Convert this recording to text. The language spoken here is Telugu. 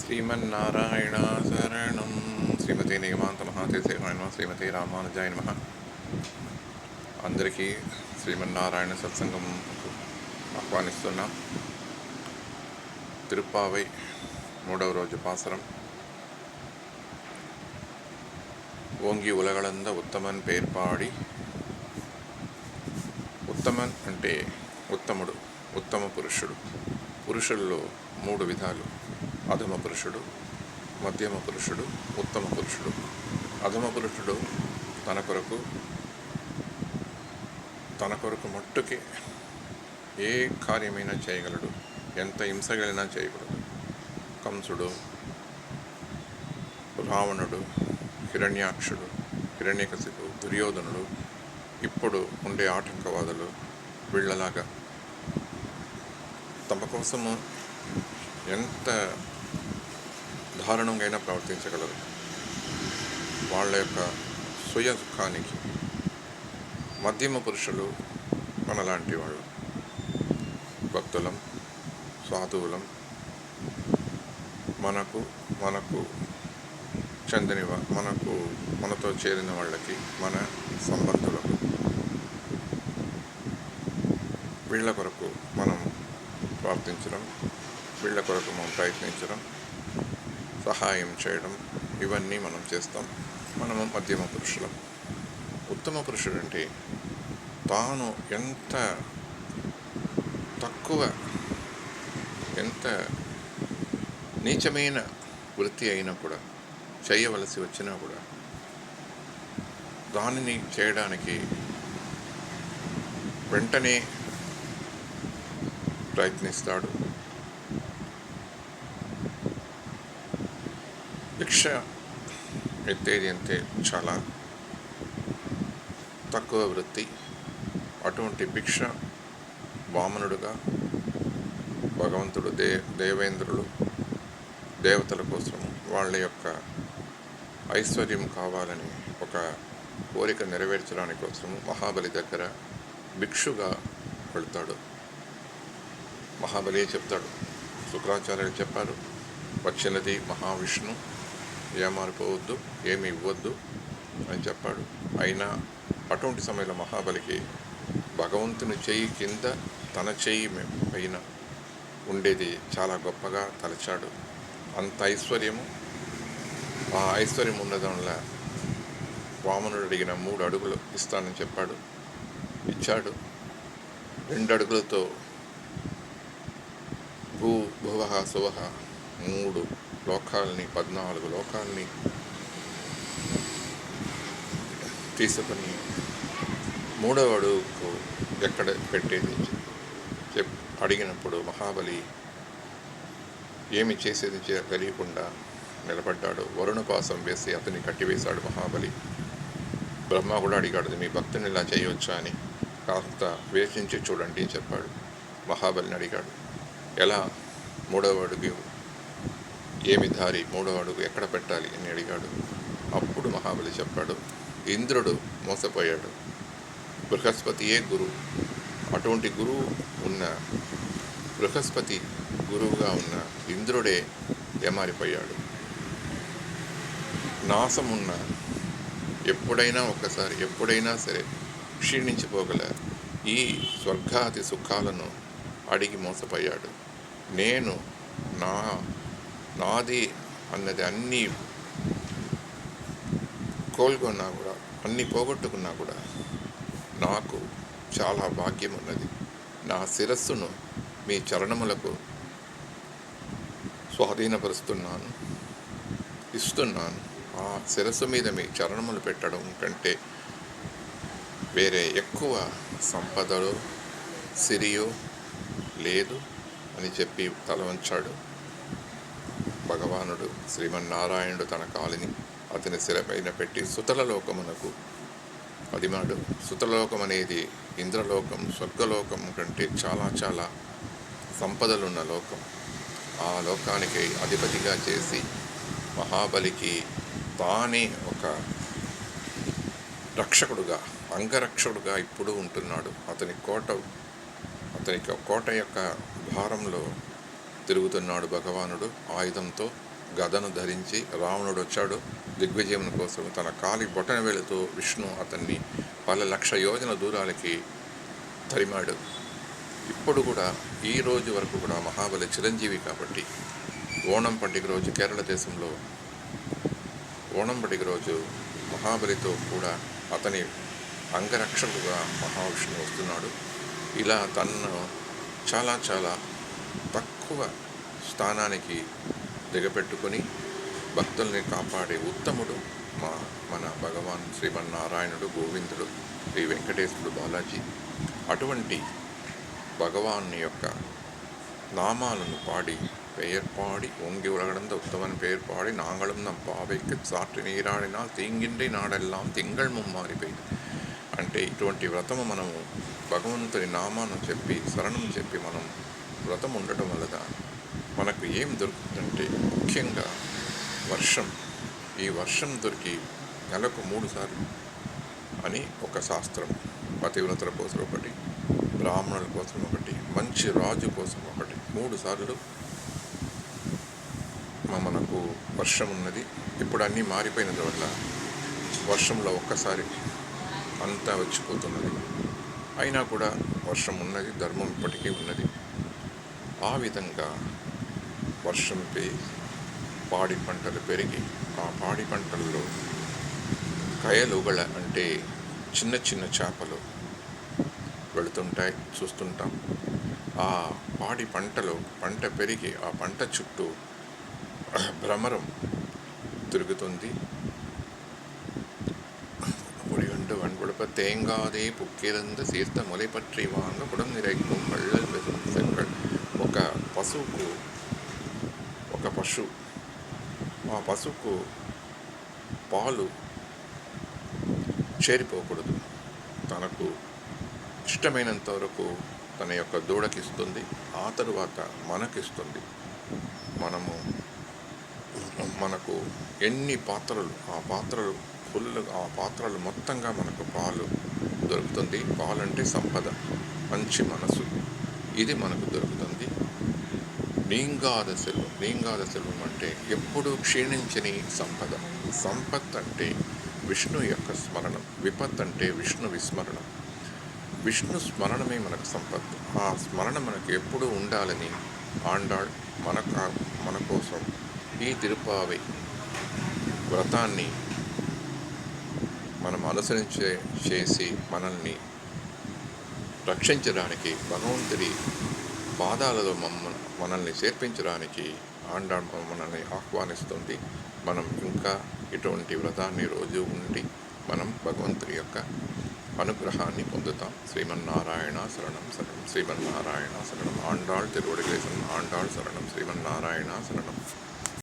శ్రీమన్నారాయణ శరణం. శ్రీమతి నిగమాంత మహాతీర్థేయ నమ. శ్రీమతి రామానుజాయ నమ. అందరికీ శ్రీమన్నారాయణ సత్సంగం ఆహ్వానిస్తున్నాం. తిరుప్పావై 3వ రోజు పాసరం. ఓంగి ఉలగళంద ఉత్తమన్ పేర్పాడి. ఉత్తమన్ అంటే ఉత్తముడు, ఉత్తమ పురుషుడు. పురుషుల్లో 3 విధాలు: అధమ పురుషుడు, మధ్యమ పురుషుడు, ఉత్తమ పురుషుడు. అధమ పురుషుడు తన కొరకు మట్టుకే ఏ కార్యమైనా చేయగలడు, ఎంత హింసగలినా చేయగలడు. కంసుడు, రావణుడు, హిరణ్యాక్షుడు, హిరణ్యకశిపుడు, దుర్యోధనుడు, ఇప్పుడు ఉండే ఆటంకవాదులు వీళ్ళలాగా తమ కోసము ఎంత దారుణంగా ప్రవర్తించగలరు. వాళ్ళ యొక్క స్వయ సుఖానికి. మధ్యమ పురుషులు మనలాంటి వాళ్ళు, భక్తులం, సాధువులం, మనకు చెందని మనతో చేరిన వాళ్ళకి, మన సంబంధులకు, వీళ్ళ కొరకు మనం ప్రార్థించడం, వీళ్ళ కొరకు మనం ప్రయత్నించడం, సహాయం చేయడం, ఇవన్నీ మనం చేస్తాం. మనము మధ్యమ పురుషులం. ఉత్తమ పురుషుడు అంటే తాను ఎంత తక్కువ, ఎంత నీచమైన వృత్తి అయినా కూడా, చేయవలసి వచ్చినా కూడా దానిని చేయడానికి వెంటనే ప్రయత్నిస్తాడు. భిక్ష ఎత్తేది అంటే చాలా తక్కువ వృత్తి. అటువంటి భిక్ష వామనుడుగా భగవంతుడు దేవేంద్రులు దేవతల కోసం వాళ్ళ యొక్క ఐశ్వర్యం కావాలని ఒక కోరిక నెరవేర్చడానికి కోసము మహాబలి దగ్గర భిక్షుగా వెళ్తాడు. మహాబలి చెప్తాడు, శుక్రాచార్యులు చెప్పారు, వచ్చినది మహావిష్ణు, ఏమారిపోవద్దు, ఏమి ఇవ్వద్దు అని చెప్పాడు. అయినా అటువంటి సమయంలో మహాబలికి భగవంతుని చెయ్యి కింద తన చెయ్యి పైన ఉండేది చాలా గొప్పగా తలచాడు. అంత ఐశ్వర్యము, ఆ ఐశ్వర్యం ఉన్నదానివల్ల వామనుడు అడిగిన 3 అడుగులు ఇస్తానని చెప్పాడు. ఇచ్చాడు. 2 అడుగులతో భువః సువః 3 లోకాలని, 14 లోకాలని తీసుకొని 3వ అడుగుకు ఎక్కడ పెట్టేది అడిగినప్పుడు మహాబలి ఏమి చేసేది తెలియకుండా నిలబడ్డాడు. వరుణపాసం వేసి అతన్ని కట్టివేశాడు మహాబలి. బ్రహ్మ కూడా అడిగాడు, మీ భక్తుని ఇలా చేయవచ్చా అని. కాస్త వేచించి చూడండి చెప్పాడు. మహాబలిని అడిగాడు, ఎలా 3వ అడుగు ఏమి దారి, 3వ అడుగు ఎక్కడ పెట్టాలి అని అడిగాడు. అప్పుడు మహాబలి చెప్పాడు, ఇంద్రుడు మోసపోయాడు, బృహస్పతియే గురువు. అటువంటి గురువు ఉన్న, బృహస్పతి గురువుగా ఉన్న ఇంద్రుడే ఏమారిపోయాడు. నాశమున్న, ఎప్పుడైనా సరే క్షీణించిపోగల ఈ స్వర్గాది సుఖాలను అడిగి మోసపోయాడు. నేను నాది అన్నది అన్నీ కోల్గొన్నా కూడా, అన్నీ పోగొట్టుకున్నా కూడా నాకు చాలా భాగ్యం ఉన్నది. నా శిరస్సును మీ చరణములకు స్వాధీనపరుస్తున్నాను, ఇస్తున్నాను. ఆ శిరస్సు మీద మీ చరణములు పెట్టడం కంటే వేరే ఎక్కువ సంపదలో సిరియో లేదు అని చెప్పి తల వంచాడు. భగవానుడు శ్రీమన్నారాయణుడు తన కాలిని అతని శిరపైన పెట్టి సుతలలోకమునకు అదిమాడు. సుతలోకం అనేది ఇంద్రలోకం, స్వర్గలోకం కంటే చాలా చాలా సంపదలున్న లోకం. ఆ లోకానికి అధిపతిగా చేసి మహాబలికి తానే ఒక రక్షకుడుగా, అంగరక్షకుడుగా ఇప్పుడు ఉంటున్నాడు. అతనికి కోట యొక్క భారంలో తిరుగుతున్నాడు భగవానుడు ఆయుధంతో. గదను ధరించి రావణుడు వచ్చాడు దిగ్విజయం కోసం. తన కాలి బొటన వేలుతో విష్ణు అతన్ని పలు లక్ష యోజన దూరాలకి తరిమాడు. ఇప్పుడు కూడా ఈ రోజు వరకు కూడా మహాబలి చిరంజీవి కాబట్టి ఓణం పండుగ రోజు కేరళ దేశంలో ఓణం పండుగ రోజు మహాబలితో కూడా అతని అంగరక్షకుడుగా మహావిష్ణువు వస్తున్నాడు. ఇలా తనను చాలా చాలా తక్కువ స్థానానికి దిగపెట్టుకొని భక్తుల్ని కాపాడే ఉత్తముడు మన భగవాన్ శ్రీమన్నారాయణుడు, గోవిందుడు, శ్రీ వెంకటేశ్వరుడు, బాలాజీ. అటువంటి భగవాన్ యొక్క நாமாలను பாடி பெயர் பாடி ஓங்கி உலகடந்த உத்தமன் பெயர் பாடி நாங்களும் நம் பாவைக்கு சாற்றி నీరాడిனால் తీంగిండి నాడెల్లాం తింగళ్ ముమ్మారి పెయ్యి. అంటే ఇటువంటి వ్రతము మనము భగవంతుని నామాను చెప్పి శరణం చెప్పి మనం వ్రతం ఉండటం వల్ల మనకు ఏం దొరుకుతుందంటే ముఖ్యంగా వర్షం. ఈ వర్షం దొరికి నెలకు 3 సార్లు అని ఒక శాస్త్రం. పతివ్రతల కోసం ఒకటి, బ్రాహ్మణుల కోసం ఒకటి, మంచి రాజు కోసం ఒకటి, 3 సార్లు మనకు వర్షం ఉన్నది. ఇప్పుడు అన్నీ మారిపోయినది వల్ల వర్షంలో ఒక్కసారి అంతా వచ్చిపోతున్నది. అయినా కూడా వర్షం ఉన్నది, ధర్మం ఇప్పటికీ ఉన్నది. ఆ విధంగా వర్షంపై పాడి పంటలు పెరిగి ఆ పాడి పంటల్లో కయలుగళ అంటే చిన్న చిన్న చేపలు వెళుతుంటాయి, చూస్తుంటాం. ఆ పాడి పంట పెరిగి ఆ పంట చుట్టూ భ్రమరం తిరుగుతుంది. ஒளிகண்டு வன்கொடுப்ப தேங்காதே புக்கிருந்த సీర్త మొలి పற்றி వాంగ కుడం నిరైకు మళ్ళల్ వెసుంచెక్కల్. ఒక పశువు ఆ పశువుకు పాలు చేరిపోకూడదు. తనకు ఇష్టమైనంత వరకు తన యొక్క దూడకిస్తుంది, ఆ తరువాత మనకిస్తుంది. మనకు ఎన్ని పాత్రలు, ఆ పాత్రలు మొత్తంగా మనకు పాలు దొరుకుతుంది. పాలంటే సంపద, మంచి మనసు, ఇది మనకు దొరుకుతుంది. నీంగాద సెల్వం అంటే ఎప్పుడూ క్షీణించని సంపద. సంపత్ అంటే విష్ణు యొక్క స్మరణం, విపత్ అంటే విష్ణు విస్మరణం. విష్ణు స్మరణమే మనకు సంపత్. ఆ స్మరణ మనకు ఎప్పుడూ ఉండాలని ఆండాళ్ మన కోసం ఈ తిరుపావై వ్రతాన్ని మనం చేసి మనల్ని రక్షించడానికి, భగవంతుడి పాదాలలో మనల్ని చేర్పించడానికి ఆండాళ్ మనల్ని ఆహ్వానిస్తుంది. మనం ఇంకా ఇటువంటి వ్రతాన్ని రోజు ఉండి మనం భగవంతుడి యొక్క అనుగ్రహాన్ని పొందుతాం. శ్రీమన్నారాయణ శరణం శరణం, శ్రీమన్నారాయణ శరణం. ఆండాళ్ తిరువడిగలే శరణం, ఆండాళ్ శరణం, శ్రీమన్నారాయణ శరణం.